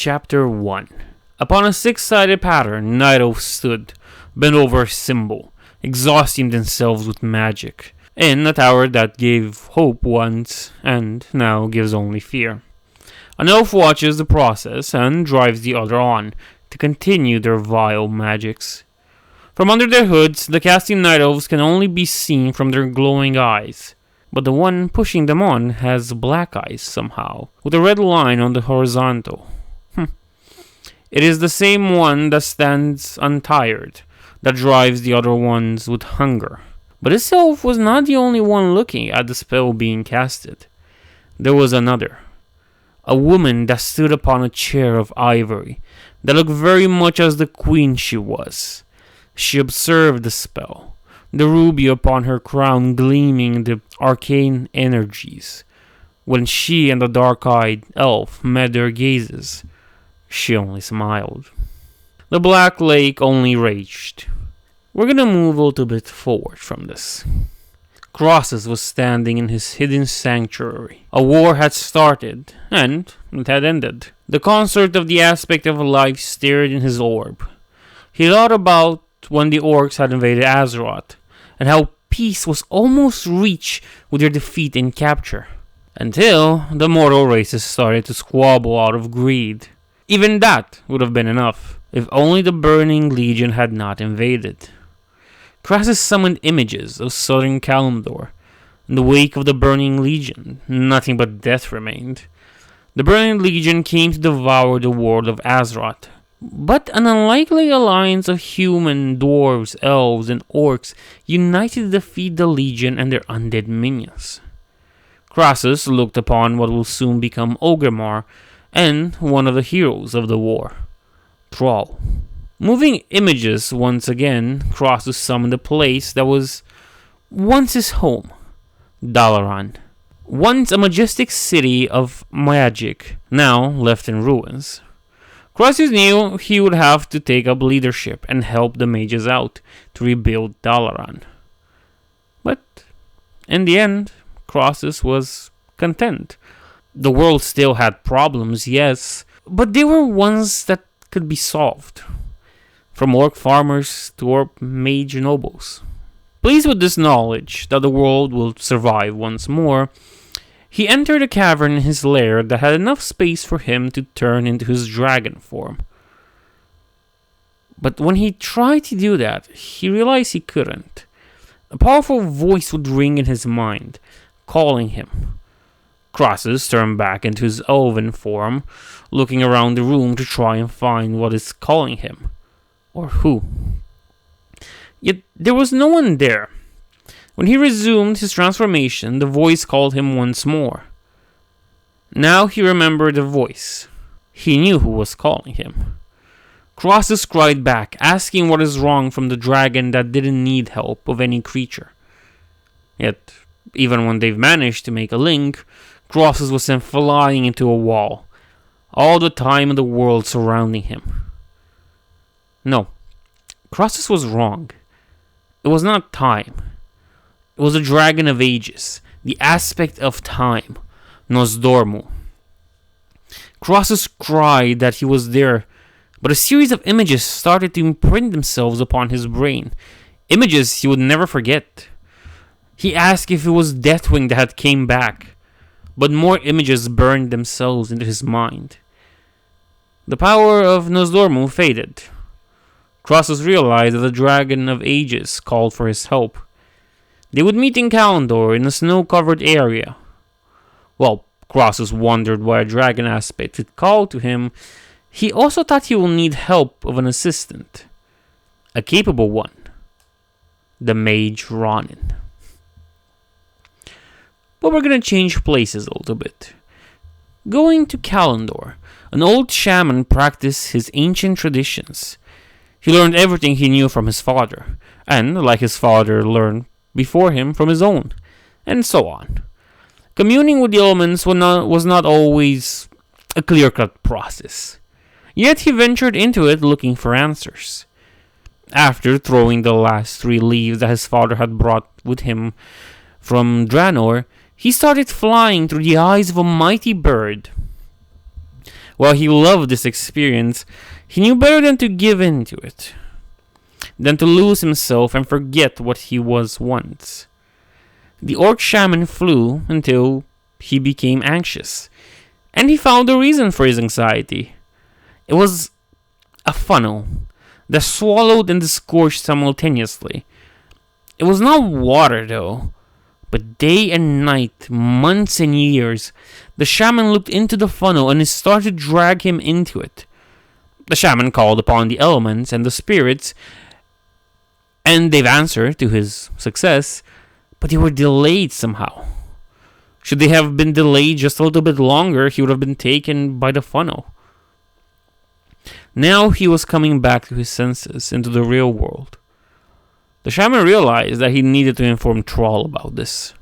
Chapter 1. Upon a six-sided pattern, night elves stood, bent over a symbol, exhausting themselves with magic, in a tower that gave hope once, and now gives only fear. An elf watches the process and drives the other on, to continue their vile magics. From under their hoods, the casting night elves can only be seen from their glowing eyes, but the one pushing them on has black eyes somehow, with a red line on the horizontal. It is the same one that stands untired, that drives the other ones with hunger. But this elf was not the only one looking at the spell being casted. There was another. A woman that stood upon a chair of ivory, that looked very much as the queen she was. She observed the spell, the ruby upon her crown gleaming the arcane energies. When she and the dark-eyed elf met their gazes, she only smiled. The Black Lake only raged. We're gonna move a little bit forward from this. Crosses was standing in his hidden sanctuary. A war had started, and it had ended. The concert of the aspect of life stared in his orb. He thought about when the orcs had invaded Azeroth, and how peace was almost reached with their defeat and capture. Until the mortal races started to squabble out of greed. Even that would have been enough, if only the Burning Legion had not invaded. Crassus summoned images of southern Kalimdor. In the wake of the Burning Legion, nothing but death remained. The Burning Legion came to devour the world of Azeroth. But an unlikely alliance of human, dwarves, elves, and orcs united to defeat the Legion and their undead minions. Crassus looked upon what will soon become Orgrimmar and one of the heroes of the war, Thrall. Moving images once again, Crassus summoned a place that was once his home, Dalaran. Once a majestic city of magic, now left in ruins. Crassus knew he would have to take up leadership and help the mages out to rebuild Dalaran. But in the end, Crassus was content. The world still had problems, yes, but they were ones that could be solved. From orc farmers to orc mage nobles. Pleased with this knowledge that the world will survive once more, he entered a cavern in his lair that had enough space for him to turn into his dragon form. But when he tried to do that, he realized he couldn't. A powerful voice would ring in his mind, calling him. Crassus turned back into his elven form, looking around the room to try and find what is calling him. Or who. Yet there was no one there. When he resumed his transformation, the voice called him once more. Now he remembered the voice. He knew who was calling him. Crassus cried back, asking what is wrong from the dragon that didn't need help of any creature. Yet, even when they've managed to make a link, Crassus was sent flying into a wall, all the time in the world surrounding him. No, Crassus was wrong. It was not time. It was the Dragon of Ages, the aspect of time, Nosdormu. Crassus cried that he was there, but a series of images started to imprint themselves upon his brain, images he would never forget. He asked if it was Deathwing that had came back, but more images burned themselves into his mind. The power of Nosdormu faded. Crassus realized that the Dragon of Ages called for his help. They would meet in Kalimdor in a snow-covered area. While Crassus wondered why a dragon aspect would call to him, he also thought he would need help of an assistant. A capable one. The mage Ronin. But we're going to change places a little bit. Going to Kalimdor, an old shaman practiced his ancient traditions. He learned everything he knew from his father, and, like his father, learned before him from his own, and so on. Communing with the elements was not always a clear-cut process. Yet he ventured into it looking for answers. After throwing the last 3 leaves that his father had brought with him from Draenor, he started flying through the eyes of a mighty bird. While he loved this experience, he knew better than to give in to it, than to lose himself and forget what he was once. The orc shaman flew until he became anxious, and he found a reason for his anxiety. It was a funnel that swallowed and disgorged simultaneously. It was not water, though, but day and night, months and years, the shaman looked into the funnel and it started to drag him into it. The shaman called upon the elements and the spirits, and they've answered to his success, but they were delayed somehow. Should they have been delayed just a little bit longer, he would have been taken by the funnel. Now he was coming back to his senses, into the real world. The shaman realized that he needed to inform Thrall about this.